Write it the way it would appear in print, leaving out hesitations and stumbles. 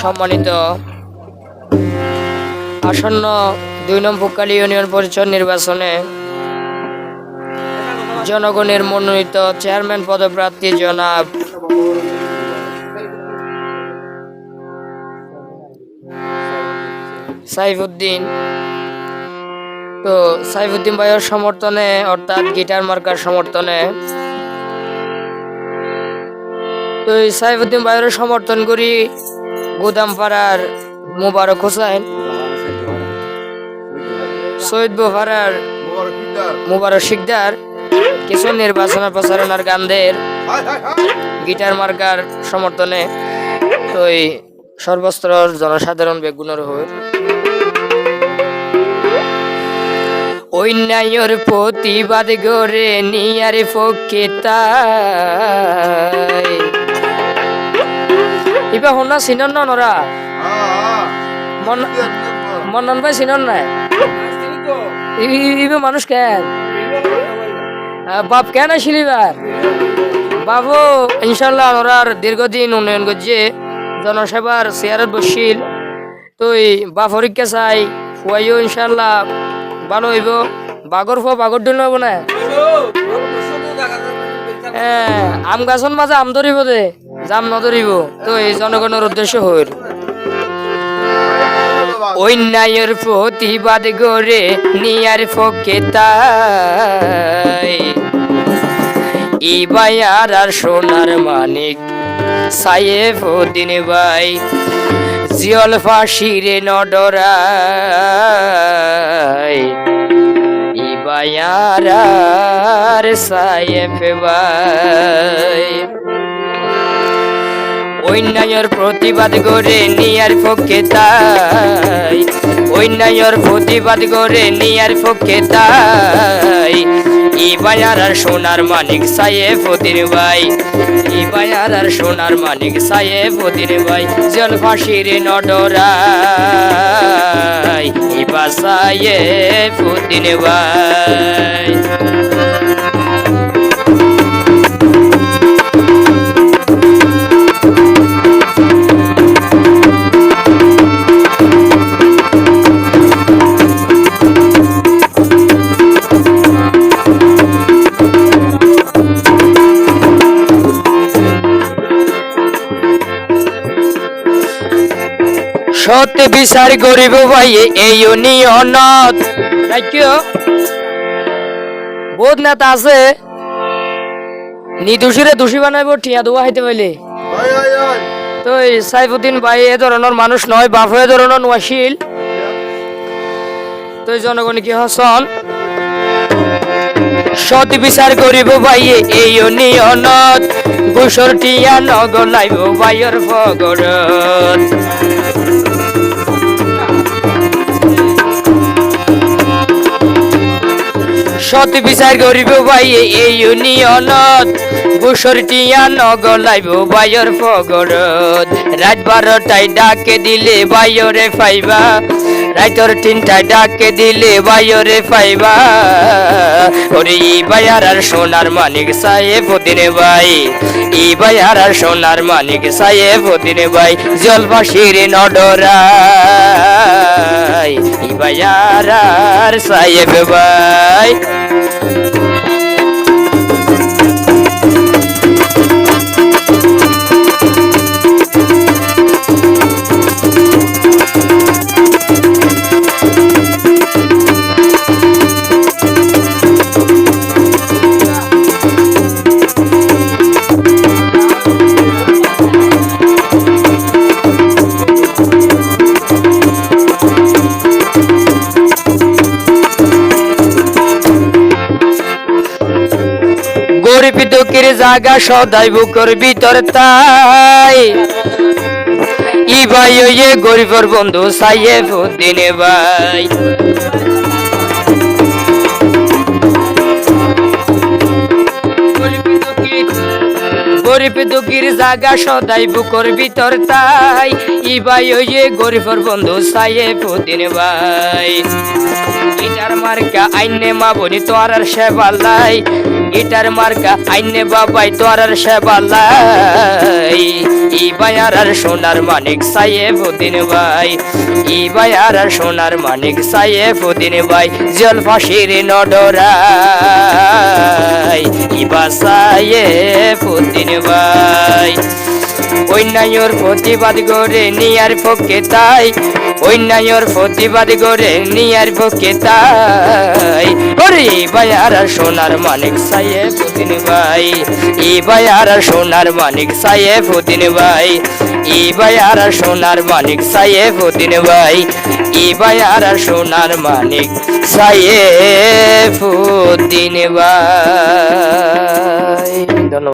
সম্মানিত আসন্ন ২ নং পোকালী ইউনিয়ন পরিষদ নির্বাচনে জনগণের মনোনীত চেয়ারম্যান পদপ্রার্থী জনাব সাইফুদ্দিন, তো সাইফুদ্দিন ভাইয়ের সমর্থনে অর্থাৎ গিটার মার্কার সমর্থনে তো সাইফুদ্দিন ভাইয়ের সমর্থন করি গুদামপাড়ার মুবারক হোসেন, সৈয়দ বোহারার মুবারক শিকদার কিছু নির্বাচন প্রচারণার গানদের গিটার মার্কার সমর্থনে তো সর্বস্তর জনসাধারণ বেগুনের হয়ে অন্যায়ের প্রতিবাদ গড়ে নিয়ার পক্ষে তাই ইবা হন্না চিনন না নরা মন্নন ভাই চিনন নাই ইবে মানুষ কেন বাপ কেন আসিলিবার বাবু ইনশাল্লাহ ওনার দীর্ঘদিন উন্নয়ন করছে জনসেবার চেয়ারত বসিল তো বাপ পরীক্ষা চাই ফুয়াইও ইনশাল্লাহ ভালো হইব বাগর বাগর দিন হব না আম গাছন মাঝে আম ধরিব দে জাম নধরিব তো এই জনগণের উদ্দেশ্য হইল অন্যায়ের প্রতিবাদ গড়ে নিয়ার পক্ষে তাই ইবায়ার আর সোনার মানিক সাইফুদ্দিন ভাই জিয়ল ফাঁসিরে নডরাই ইবায়ার আর সাইফ ভাই অন্যায়ের প্রতিবাদ করে নিয়ার পক্ষে তাই অন্যায়ের প্রতিবাদ করে নিয়ার পক্ষে তাই ইবায়ার আর সোনার মানিক সাইফুদ্দিন ভাই ইবায়ার আর সোনার মানিক সাইফুদ্দিন ভাই জল ফাঁসির নডরাই ইবা সাইফুদ্দিন ভাই সত্য বিচার গরিব ভাই এই ইউনিয়নত বহুত নেতা আছে নিদোষীরে দোষী বানাইব ঠিয়া দোয়া হাইতে পাইলে তো সাইফুদ্দিন ভাই এ ধরনের মানুষ নয়, বাপ এ ধরনের নোয়াশীল তো জনগণ কি হসন সৎ বিচার করিব ভাই এই ইউনিয়নত গোসর টিয়া নগলাইব ভাইয়ের ফগরত সৎ বিচার করিব ভাই এই ইউনিয়নত গোসর টিয়া নগলাইব ভাইয়ের ফগরত রাত 12টায় ডাকে দিলে ভাইয়রে পাইবা রাইতর 3টায় ডাকে দিলে ভাইয়রে পাইবা ওরে ইবায়ার আর সোনার মানিক সাইফুদ্দিন ভাই ইবায়ার আর সোনার মানিক সাইফুদ্দিন ভাই জলফাঁসির নডরাই ইবায়ার আর সাইফ ভাই গরিব দুঃখের জায়গা সদাই বুকের ভিতর তাই ই ভাই ওয়ে গরিবর বন্ধু সাইফুদ্দিন ভাই গরিব দুঃখের জায়গা সদাই বুকের ভিতর তাই ই ভাই ওয়ে গরিবর বন্ধু সাইফুদ্দিন ভাই গিটার মার্কা আইনে মা বনি তোর সেবালাই ইটার মার্কা আইনে বাবাই তোরার সেবালাই ই বায়ার আর সোনার মানিক সাইফুদ্দিন ভাই ই বায়ার আর সোনার মানিক সাইফুদ্দিন ভাই জলফাশির নডরাই ইবা সাইফুদ্দিন ভাই অন্যায়ের প্রতিবাদ করে নিয়ার পক্ষে তাই অন্যায়ের প্রতিবাদ করে নিয়ার পক্ষে তাই ওরে বায়ার সোনার মানিক সাইফুদ্দিন ভাই ই বায়ার সোনার মানিক সাইফুদ্দিন ভাই ই বায়ার সোনার মানিক সাইফুদ্দিন ভাই ই বায়ার সোনার মানিক সাইফুদ্দিন ভাই।